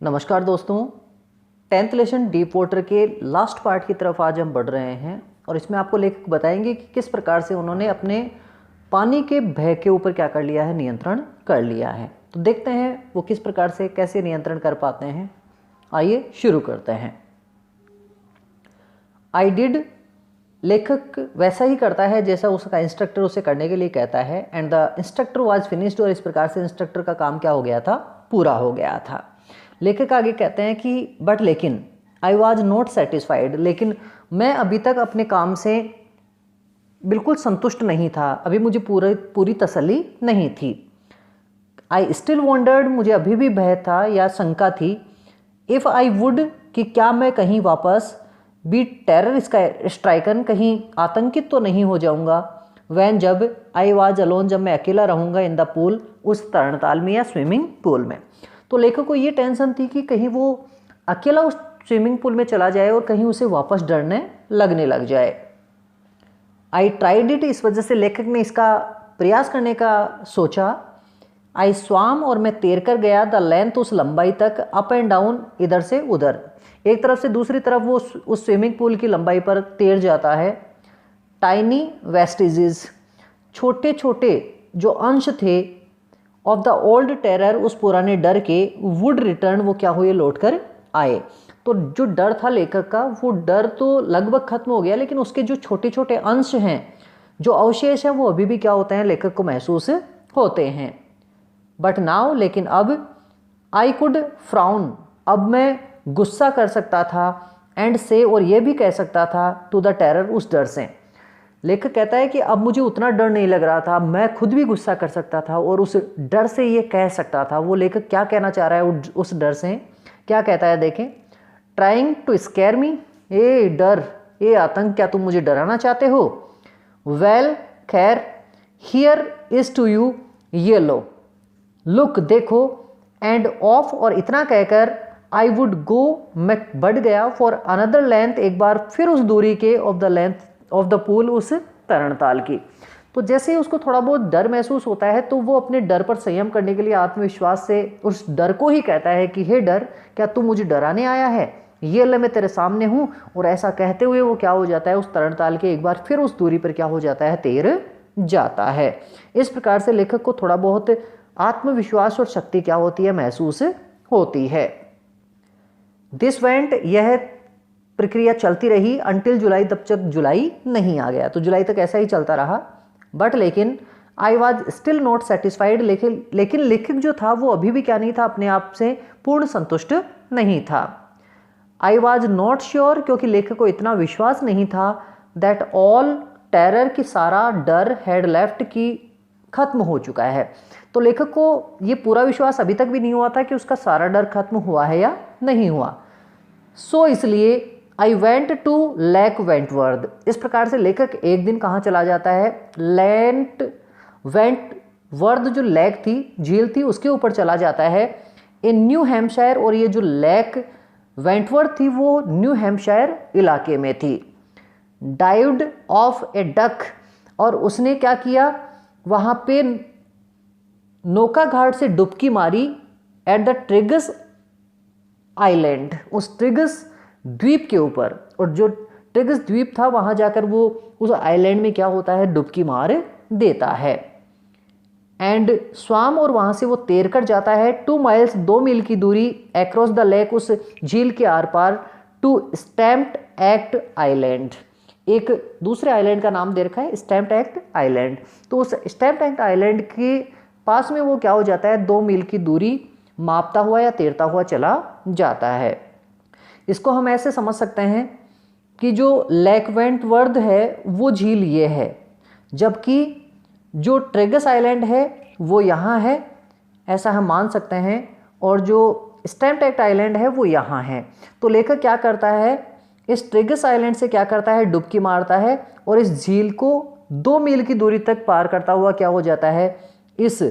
नमस्कार दोस्तों, 10th lesson deep water के लास्ट पार्ट की तरफ आज हम बढ़ रहे हैं और इसमें आपको लेखक बताएंगे कि किस प्रकार से उन्होंने अपने पानी के भय के ऊपर क्या कर लिया है, नियंत्रण कर लिया है। तो देखते हैं वो किस प्रकार से कैसे नियंत्रण कर पाते हैं। आइए शुरू करते हैं। आई डिड, लेखक वैसा ही करता है जैसा उसका इंस्ट्रक्टर उसे करने के लिए कहता है and the instructor was finished, और इस प्रकार से इंस्ट्रक्टर का काम क्या हो गया था, पूरा हो गया था। लेखक आगे कहते हैं कि बट लेकिन आई वॉज नॉट सेटिस्फाइड, लेकिन मैं अभी तक अपने काम से बिल्कुल संतुष्ट नहीं था, अभी मुझे पूरी तसल्ली नहीं थी। आई स्टिल वॉन्डर्ड, मुझे अभी भी भय था या शंका थी। इफ़ आई वुड, कि क्या मैं कहीं वापस बी टेरर स्ट्राइकन, कहीं आतंकित तो नहीं हो जाऊंगा। वैन, जब आई वाज अलोन, जब मैं अकेला रहूंगा। इन द पूल, उस तरणताल में या स्विमिंग पूल में। तो लेखक को ये टेंशन थी कि कहीं वो अकेला उस स्विमिंग पूल में चला जाए और कहीं उसे वापस डरने लगने लग जाए। आई ट्राइड इट, इस वजह से लेखक ने इसका प्रयास करने का सोचा। आई स्वाम, और मैं तैर कर गया। द लेंथ, उस लंबाई तक। अप एंड डाउन, इधर से उधर, एक तरफ से दूसरी तरफ वो उस स्विमिंग पूल की लंबाई पर तैर जाता है। टाइनी वेस्टिजेस, छोटे छोटे जो अंश थे ऑफ द ओल्ड टेरर, उस पुराने डर के। वुड रिटर्न, वो क्या हुए, लौट कर आए। तो जो डर था लेखक का, वो डर तो लगभग खत्म हो गया, लेकिन उसके जो छोटे छोटे अंश हैं, जो अवशेष हैं, वो अभी भी क्या होते हैं, लेखक को महसूस होते हैं। बट नाउ, लेकिन अब, आई कुड फ्राउन, अब मैं गुस्सा कर सकता था। एंड से, और ये भी कह सकता था, टू द टेरर, उस डर से। लेखक कहता है कि अब मुझे उतना डर नहीं लग रहा था, मैं खुद भी गुस्सा कर सकता था और उस डर से ये कह सकता था। वो लेखक क्या कहना चाह रहा है उस डर से, क्या कहता है देखें। ट्राइंग टू स्केयर मी, ए डर, ए आतंक, क्या तुम मुझे डराना चाहते हो। वेल, खैर, हियर इज टू यू, ये लो, लुक, देखो, एंड ऑफ, और इतना कहकर आई वुड गो, मैं बढ़ गया। फॉर अनदर लेंथ, एक बार फिर उस दूरी के, of the length of the pool, उस तरणताल की। तो जैसे ही उसको थोड़ा बहुत डर महसूस होता है तो वो अपने डर पर संयम करने के लिए आत्मविश्वास से उस डर को ही कहता है कि हे डर, क्या तू मुझे डराने आया है, ये ले मैं तेरे सामने हूँ। और ऐसा कहते हुए वो क्या हो जाता है, उस तरणताल के एक बार फिर उस दूरी पर क्या हो जाता है, तैर जाता है। इस प्रकार से लेखक को थोड़ा बहुत आत्मविश्वास और शक्ति क्या होती है, महसूस होती है। दिस वेंट, यह प्रक्रिया चलती रही अंटिल जुलाई, तब तक जुलाई नहीं आ गया। तो जुलाई तक ऐसा ही चलता रहा। बट लेकिन I was still not satisfied, लेकिन लेखक जो था वो अभी भी क्या नहीं था, अपने आप से पूर्ण संतुष्ट नहीं था। आई वॉज नॉट श्योर, क्योंकि लेखक को इतना विश्वास नहीं था, दैट ऑल टेरर, की सारा डर, हैड लेफ्ट, की खत्म हो चुका है। तो लेखक को ये पूरा विश्वास अभी तक भी नहीं हुआ था कि उसका सारा डर खत्म हुआ है या नहीं हुआ। सो इसलिए I went to lake Wentworth, इस प्रकार से लेखक एक दिन कहाँ चला जाता है, लेंट वेंटवर्थ, जो लेक थी, झील थी, उसके ऊपर चला जाता है, इन न्यू हैम्पशायर। और ये जो लेक वेंटवर्थ थी वो न्यू हैम्पशायर इलाके में थी। डाइव्ड ऑफ ए डक, और उसने क्या किया, वहाँ पे नौका घाट से डुबकी मारी। एट द ट्रिगस आइलैंड, उस ट्रिगस द्वीप के ऊपर, और जो ट्रिगस द्वीप था वहां जाकर वो उस आइलैंड में क्या होता है, डुबकी मार देता है। एंड स्वाम, और वहां से वो तैर कर जाता है 2 माइल्स, 2 मील की दूरी, अक्रॉस द लेक, उस झील के आर पार, टू स्टैम्प्ड एक्ट आइलैंड। एक दूसरे आइलैंड का नाम दे रखा है स्टैम्प्ड एक्ट आइलैंड। तो उस स्टैम्प्ड एक्ट आइलैंड के पास में वो क्या हो जाता है, 2 मील की दूरी मापता हुआ या तैरता हुआ चला जाता है। इसको हम ऐसे समझ सकते हैं कि जो लेक वेंटवर्थ है वो झील ये है, जबकि जो ट्रेगस आइलैंड है वो यहाँ है, ऐसा हम मान सकते हैं, और जो स्टैम्प्ड एक्ट आइलैंड है वो यहाँ है। तो लेखक क्या करता है, इस ट्रेगस आइलैंड से क्या करता है, डुबकी मारता है और इस झील को 2 मील की दूरी तक पार करता हुआ क्या हो जाता है, इस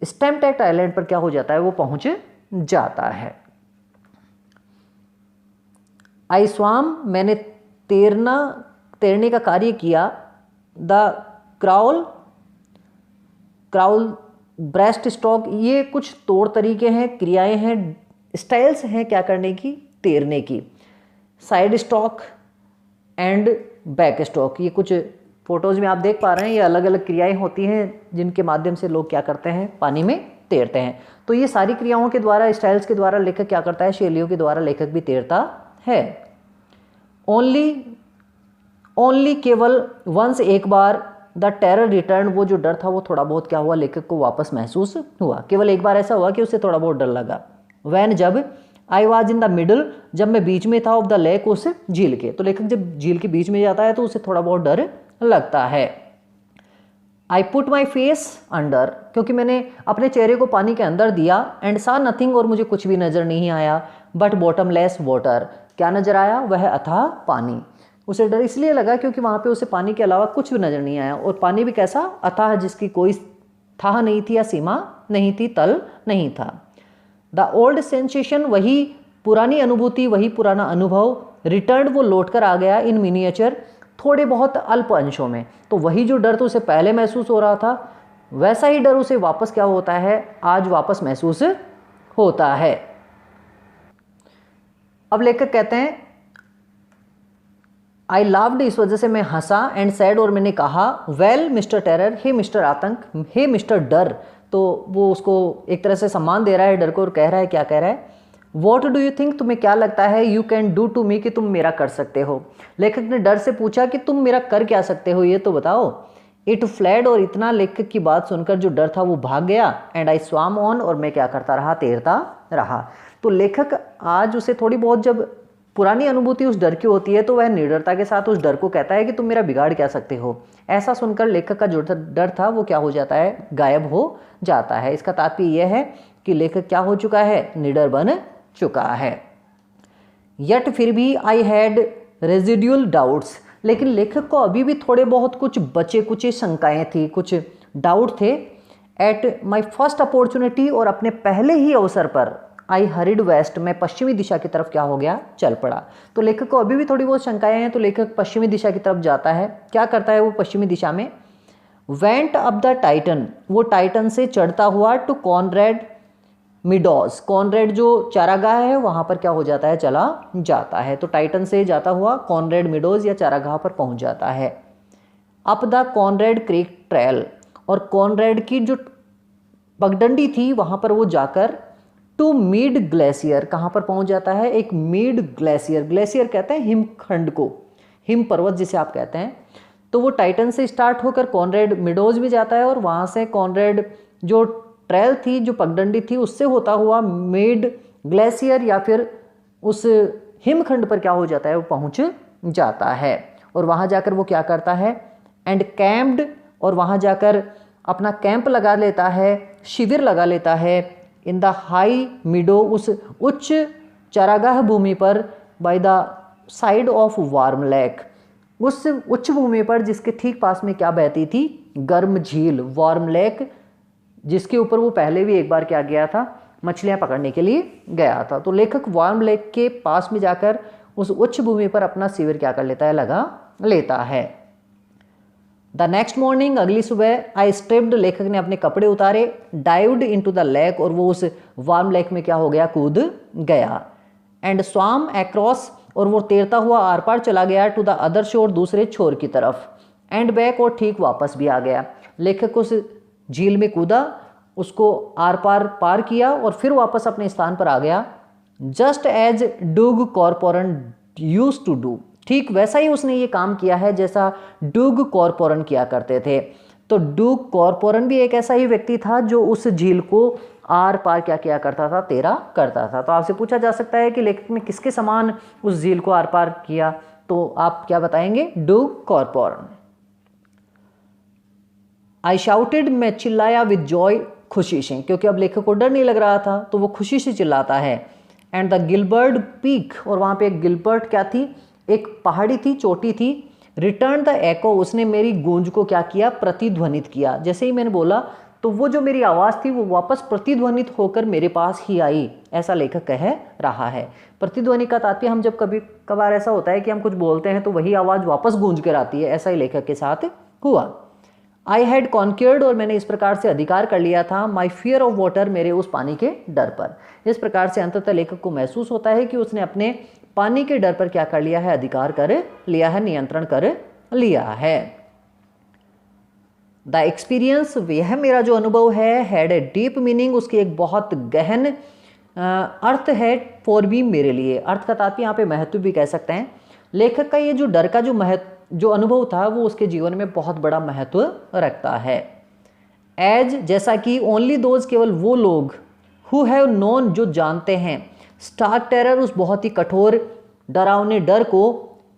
स्टैम्प्ड एक्ट आइलैंड पर क्या हो जाता है, वो पहुंच जाता है। आई स्वाम, मैंने तैरने का कार्य किया। द क्राउल ब्रेस्ट स्ट्रोक, ये कुछ तौर तरीके हैं, क्रियाएं हैं स्टाइल्स हैं क्या करने की, तैरने की। Side stroke and back stroke, ये कुछ फोटोज़ में आप देख पा रहे हैं, ये अलग अलग क्रियाएं होती हैं जिनके माध्यम से लोग क्या करते हैं, पानी में तैरते हैं। तो ये सारी क्रियाओं के द्वारा, स्टाइल्स के द्वारा लेखक क्या करता है, शैलियों के द्वारा लेखक भी तैरता है। ओनली केवल वंस, एक बार, द टेरर रिटर्न, वो जो डर था वो थोड़ा बहुत क्या हुआ, लेखक को वापस महसूस हुआ। केवल एक बार ऐसा हुआ कि उसे थोड़ा बहुत डर लगा। वैन, जब, I was in the middle, जब मैं बीच में था, ऑफ द लेक, उस झील के। तो लेखक जब झील के बीच में जाता है तो उसे थोड़ा बहुत डर लगता है। I put my face under, क्योंकि मैंने अपने चेहरे को पानी के अंदर दिया। एंड सा नथिंग, और मुझे कुछ भी नजर नहीं आया। बट बॉटमलेस वाटर, क्या नजर आया, वह अथाह पानी। उसे डर इसलिए लगा क्योंकि वहां पे उसे पानी के अलावा कुछ भी नजर नहीं आया, और पानी भी कैसा, अथाह, जिसकी कोई थाह नहीं थी या सीमा नहीं थी, तल नहीं था। द ओल्ड सेंसेशन, वही पुरानी अनुभूति, वही पुराना अनुभव। रिटर्न, वो लौट कर आ गया। इन मिनिएचर, थोड़े बहुत अल्प अंशों में। तो वही जो डर तो उसे पहले महसूस हो रहा था, वैसा ही डर उसे वापस क्या होता है, आज वापस महसूस होता है। अब लेखक कहते हैं आई लाव्ड, इस वजह से मैं हंसा। एंड सैड, और मैंने कहा, वेल मिस्टर टेरर, हे मिस्टर आतंक, हे मिस्टर डर। तो वो उसको एक तरह से सम्मान दे रहा है डर को, और कह रहा है, क्या कह रहा है, वॉट डू यू थिंक, तुम्हें क्या लगता है, you can do to me, कि तुम मेरा कर सकते हो। लेखक ने डर से पूछा कि तुम मेरा कर क्या सकते हो, ये तो बताओ। इट फ्लैड, और इतना लेखक की बात सुनकर जो डर था वो भाग गया। एंड आई स्वाम ऑन, और मैं क्या करता रहा, तैरता रहा। तो लेखक आज उसे थोड़ी बहुत जब पुरानी अनुभूति उस डर की होती है तो वह निडरता के साथ उस डर को कहता है कि तुम मेरा बिगाड़ क्या सकते हो। ऐसा सुनकर लेखक का जो डर था वो क्या हो जाता है, गायब हो जाता है। इसका तात्पर्य यह है कि लेखक क्या हो चुका है, निडर बन चुका है। यट, फिर भी, आई हैड रेजिड्यूल डाउट्स, लेकिन लेखक को अभी भी थोड़े बहुत कुछ बचे कुचे शंकाएं थी, कुछ डाउट थे। एट माई फर्स्ट अपॉर्चुनिटी, और अपने पहले ही अवसर पर, आई हरिड वेस्ट, मैं पश्चिमी दिशा की तरफ क्या हो गया, चल पड़ा। तो लेखक को अभी भी थोड़ी बहुत शंकाएं हैं, तो लेखक पश्चिमी दिशा की तरफ जाता है। क्या करता है वो पश्चिमी दिशा में, वेंट अप द टाइटन, वो टाइटन से चढ़ता हुआ, टू कॉनरेड मिडोज, कॉनरेड जो चारागाह है वहां पर क्या हो जाता है, चला जाता है। तो टाइटन से जाता हुआ कॉनरेड मिडोज या चारागाह पर पहुंच जाता है। Up the Conrad creek trail, और कॉनरेड की जो पगडंडी थी वहां पर वो जाकर, टू मीड ग्लेशियर, कहाँ पर पहुंच जाता है, एक मीड ग्लेशियर, ग्लेशियर कहते हैं हिमखंड को, हिम पर्वत जिसे आप कहते हैं। तो वो टाइटन से स्टार्ट होकर कॉनरेड मिडोज में जाता है, और वहाँ से कॉनरेड जो ट्रेल थी, जो पगडंडी थी, उससे होता हुआ मीड ग्लेशियर या फिर उस हिमखंड पर क्या हो जाता है, वो पहुँच जाता है। और वहाँ जाकर वो क्या करता है, एंड कैम्प्ड, और वहाँ जाकर अपना कैंप लगा लेता है, शिविर लगा लेता है। इन द हाई मिडो, उस उच्च चारागाह भूमि पर, by the side of warm lake, उस उच्च भूमि पर जिसके ठीक पास में क्या बहती थी, गर्म झील, वार्म लेक, जिसके ऊपर वो पहले भी एक बार क्या गया था, मछलियां पकड़ने के लिए गया था। तो लेखक वार्म लेक के पास में जाकर उस उच्च भूमि पर अपना शिविर क्या कर लेता है, लगा लेता है। द नेक्स्ट मॉर्निंग, अगली सुबह, आई स्ट्रिप्ड, लेखक ने अपने कपड़े उतारे। डाइव्ड इनटू द लेक, और वो उस वार्म लेक में क्या हो गया, कूद गया। एंड स्वाम अक्रॉस, और वो तैरता हुआ आर पार चला गया, टू द अदर शोर, दूसरे छोर की तरफ। एंड बैक, और ठीक वापस भी आ गया। लेखक उस झील में कूदा, उसको आर पार पार किया और फिर वापस अपने स्थान पर आ गया। जस्ट एज डूग कॉर्पोरन यूज्ड टू डू, ठीक वैसा ही उसने ये काम किया है जैसा डूग कॉर्पोरन किया करते थे। तो डूग कॉर्पोरन भी एक ऐसा ही व्यक्ति था जो उस झील को आर पार क्या किया करता था, तैरा करता था। तो आपसे पूछा जा सकता है कि लेखक ने किसके समान उस झील को आर पार किया, तो आप क्या बताएंगे, डूग कॉर्पोरन। आई शाउटेड, मैं चिल्लाया, विद जॉय, खुशी से, क्योंकि अब लेखक को डर नहीं लग रहा था तो वो खुशी से चिल्लाता है। एंड द गिलबर्ट पीक, और वहाँ पे एक गिलबर्ट क्या थी, एक पहाड़ी थी, चोटी थी। रिटर्न द एको, उसने मेरी गूंज को क्या किया, प्रतिध्वनित किया। जैसे ही मैंने बोला तो वो जो मेरी आवाज़ थी वो वापस प्रतिध्वनित होकर मेरे पास ही आई, ऐसा लेखक कह रहा है। प्रतिध्वनि का तात्पर्य, हम जब कभी कभार ऐसा होता है कि हम कुछ बोलते हैं तो वही आवाज़ वापस गूंज कर आती है, ऐसा ही लेखक के साथ हुआ। आई हैड कॉन्क्योर्ड, और मैंने इस प्रकार से अधिकार कर लिया था, माई फियर ऑफ वाटर, मेरे उस पानी के डर पर। इस प्रकार से अंततः लेखक को महसूस होता है कि उसने अपने पानी के डर पर क्या कर लिया है, अधिकार कर लिया है, नियंत्रण कर लिया है। द एक्सपीरियंस, यह मेरा जो अनुभव है, हैड ए डीप मीनिंग, उसकी एक बहुत गहन अर्थ है, फॉर बी, मेरे लिए। अर्थ का तात्पर्य यहाँ पे महत्व भी कह सकते हैं। लेखक का ये जो डर का जो अनुभव था वो उसके जीवन में बहुत बड़ा महत्व रखता है। एज, जैसा कि ओनली दोज, केवल वो लोग, हु हैव नोन, जो जानते हैं, स्टार्क टेरर, उस बहुत ही कठोर डरावने डर को,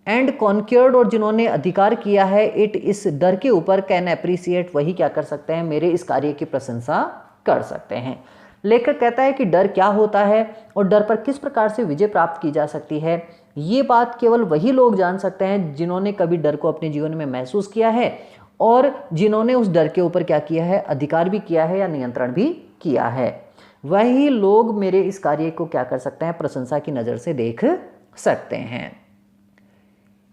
एंड कॉन्क्योर्ड, और जिन्होंने अधिकार किया है इट, इस डर के ऊपर, कैन अप्रिसिएट, वही क्या कर सकते हैं, मेरे इस कार्य की प्रशंसा कर सकते हैं। लेखक कहता है कि डर क्या होता है और डर पर किस प्रकार से विजय प्राप्त की जा सकती है, ये बात केवल वही लोग जान सकते हैं जिन्होंने कभी डर को अपने जीवन में महसूस किया है और जिन्होंने उस डर के ऊपर क्या किया है, अधिकार भी किया है या नियंत्रण भी किया है। वही लोग मेरे इस कार्य को क्या कर सकते हैं, प्रशंसा की नज़र से देख सकते हैं।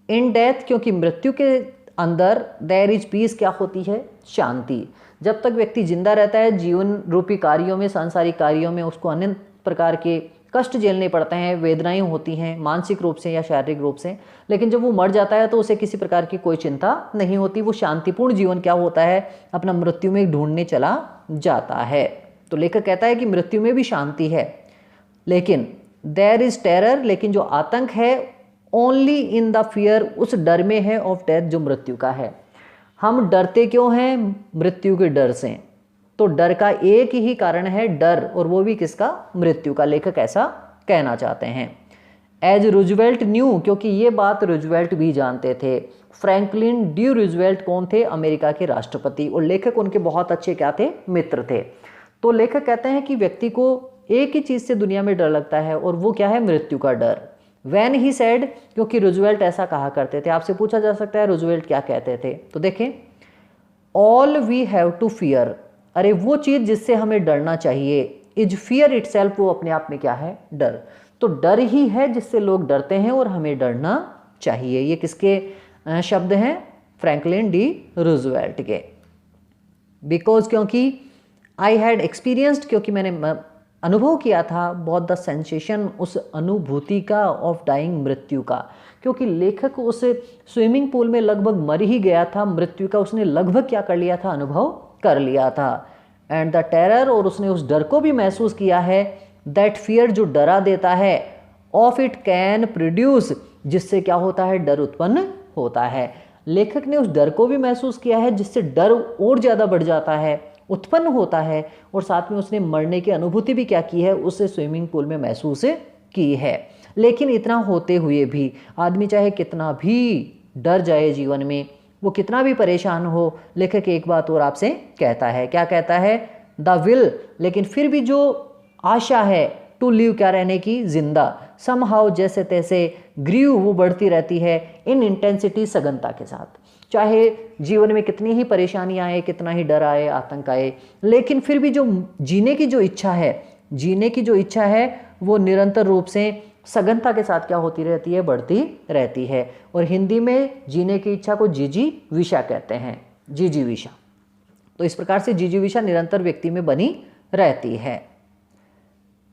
इन डेथ, क्योंकि मृत्यु के अंदर देयर इज पीस, क्या होती है, शांति। जब तक व्यक्ति जिंदा रहता है, जीवन रूपी कार्यों में, सांसारिक कार्यों में उसको अन्य प्रकार के कष्ट झेलने पड़ते हैं, वेदनाएं होती हैं, मानसिक रूप से या शारीरिक रूप से, लेकिन जब वो मर जाता है तो उसे किसी प्रकार की कोई चिंता नहीं होती। वो शांतिपूर्ण जीवन क्या होता है, अपना मृत्यु में ढूंढने चला जाता है। तो लेखक कहता है कि मृत्यु में भी शांति है, लेकिन देयर इज टेरर, लेकिन जो आतंक है, ओनली इन द फियर, उस डर में है, ऑफ डेथ, जो मृत्यु का है। हम डरते क्यों हैं, मृत्यु के डर से। तो डर का एक ही कारण है, डर, और वो भी किसका, मृत्यु का। लेखक ऐसा कहना चाहते हैं। एज रूजवेल्ट न्यू, क्योंकि ये बात रूजवेल्ट भी जानते थे। फ्रैंकलिन डी रूजवेल्ट कौन थे, अमेरिका के राष्ट्रपति, और लेखक उनके बहुत अच्छे क्या थे, मित्र थे। तो लेखक कहते हैं कि व्यक्ति को एक ही चीज़ से दुनिया में डर लगता है और वो क्या है, मृत्यु का डर। वैन ही सेड, क्योंकि रूजवेल्ट ऐसा कहा करते थे। आपसे पूछा जा सकता है रूजवेल्ट क्या कहते थे, तो देखें, all we have to fear, अरे वो चीज़ जिससे हमें डरना चाहिए, इज फियर इटसेल्फ, वो अपने आप में क्या है, डर। तो डर ही है जिससे लोग डरते हैं और हमें डरना चाहिए। ये किसके शब्द हैं, फ्रैंकलिन डी रूजवेल्ट के। बिकॉज, क्योंकि आई हैड एक्सपीरियंस्ड, क्योंकि मैंने अनुभव किया था, बहुत द सेंसेशन, उस अनुभूति का, ऑफ डाइंग, मृत्यु का। क्योंकि लेखक उस स्विमिंग पूल में लगभग मर ही गया था, मृत्यु का उसने लगभग क्या कर लिया था, अनुभव कर लिया था। एंड द टेरर, और उसने उस डर को भी महसूस किया है, दैट फियर, जो डरा देता है, ऑफ इट कैन प्रोड्यूस, जिससे क्या होता है, डर उत्पन्न होता है। लेखक ने उस डर को भी महसूस किया है जिससे डर और ज़्यादा बढ़ जाता है, उत्पन्न होता है, और साथ में उसने मरने की अनुभूति भी क्या की है, उसे स्विमिंग पूल में महसूस की है। लेकिन इतना होते हुए भी आदमी चाहे कितना भी डर जाए जीवन में, वो कितना भी परेशान हो, लेखक एक बात और आपसे कहता है, क्या कहता है, द विल, लेकिन फिर भी जो आशा है, टू लिव, क्या रहने की, जिंदा, समहाउ, जैसे तैसे, ग्रीव, वो बढ़ती रहती है, इन इंटेंसिटी, सघनता के साथ। चाहे जीवन में कितनी ही परेशानियां आए, कितना ही डर आए, आतंक आए, लेकिन फिर भी जो जीने की जो इच्छा है, जीने की जो इच्छा है, वो निरंतर रूप से सघनता के साथ क्या होती रहती है, बढ़ती रहती है। और हिंदी में जीने की इच्छा को जिजीविषा कहते हैं, जिजीविषा। तो इस प्रकार से जिजीविषा निरंतर व्यक्ति में बनी रहती है।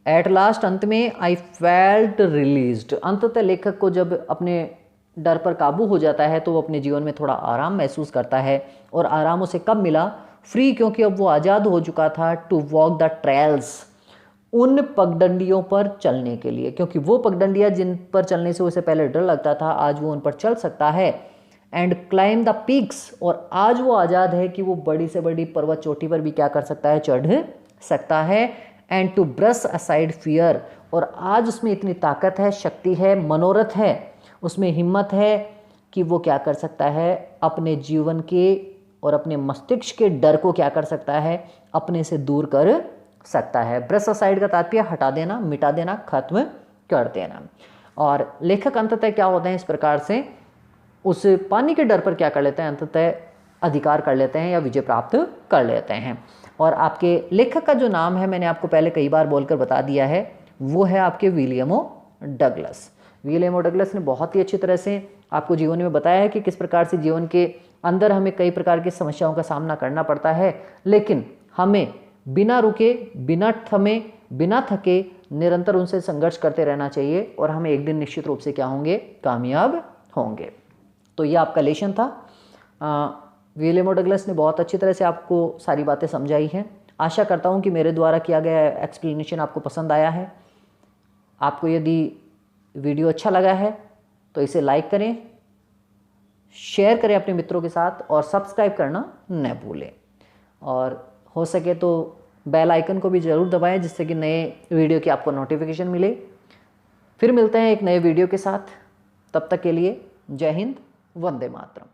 एट लास्ट, अंत में, आई फेल्ट रिलीज्ड, अंततः लेखक को जब अपने डर पर काबू हो जाता है तो वो अपने जीवन में थोड़ा आराम महसूस करता है। और आराम उसे कब मिला, फ्री, क्योंकि अब वो आज़ाद हो चुका था, टू वॉक द ट्रेल्स, उन पगडंडियों पर चलने के लिए। क्योंकि वो पगडंडियाँ जिन पर चलने से उसे पहले डर लगता था, आज वो उन पर चल सकता है। एंड क्लाइम द पीक्स, और आज वो आज़ाद है कि वो बड़ी से बड़ी पर्वत चोटी पर भी क्या कर सकता है, चढ़ सकता है। And to brush aside fear, और आज उसमें इतनी ताकत है, शक्ति है, मनोरथ है, उसमें हिम्मत है कि वो क्या कर सकता है, अपने जीवन के और अपने मस्तिष्क के डर को क्या कर सकता है, अपने से दूर कर सकता है। ब्रश असाइड का तात्पर्य हटा देना, मिटा देना, खत्म कर देना। और लेखक अंततः क्या होते हैं, इस प्रकार से उस पानी के डर पर क्या कर लेते हैं, अंततः अधिकार कर लेते हैं या विजय प्राप्त कर लेते हैं। और आपके लेखक का जो नाम है, मैंने आपको पहले कई बार बोलकर बता दिया है, वो है आपके विलियम ओ डगलस। विलियम ओ डगलस ने बहुत ही अच्छी तरह से आपको जीवन में बताया है कि किस प्रकार से जीवन के अंदर हमें कई प्रकार की समस्याओं का सामना करना पड़ता है, लेकिन हमें बिना रुके, बिना थमे, बिना थके निरंतर उनसे संघर्ष करते रहना चाहिए और हमें एक दिन निश्चित रूप से क्या होंगे, कामयाब होंगे। तो ये आपका लेसन था। विलियम डगलस ने बहुत अच्छी तरह से आपको सारी बातें समझाई हैं। आशा करता हूँ कि मेरे द्वारा किया गया एक्सप्लेनेशन आपको पसंद आया है। आपको यदि वीडियो अच्छा लगा है तो इसे लाइक करें, शेयर करें अपने मित्रों के साथ और सब्सक्राइब करना न भूलें। और हो सके तो बेल आइकन को भी ज़रूर दबाएं जिससे कि नए वीडियो की आपको नोटिफिकेशन मिले। फिर मिलते हैं एक नए वीडियो के साथ। तब तक के लिए जय हिंद, वंदे मातरम।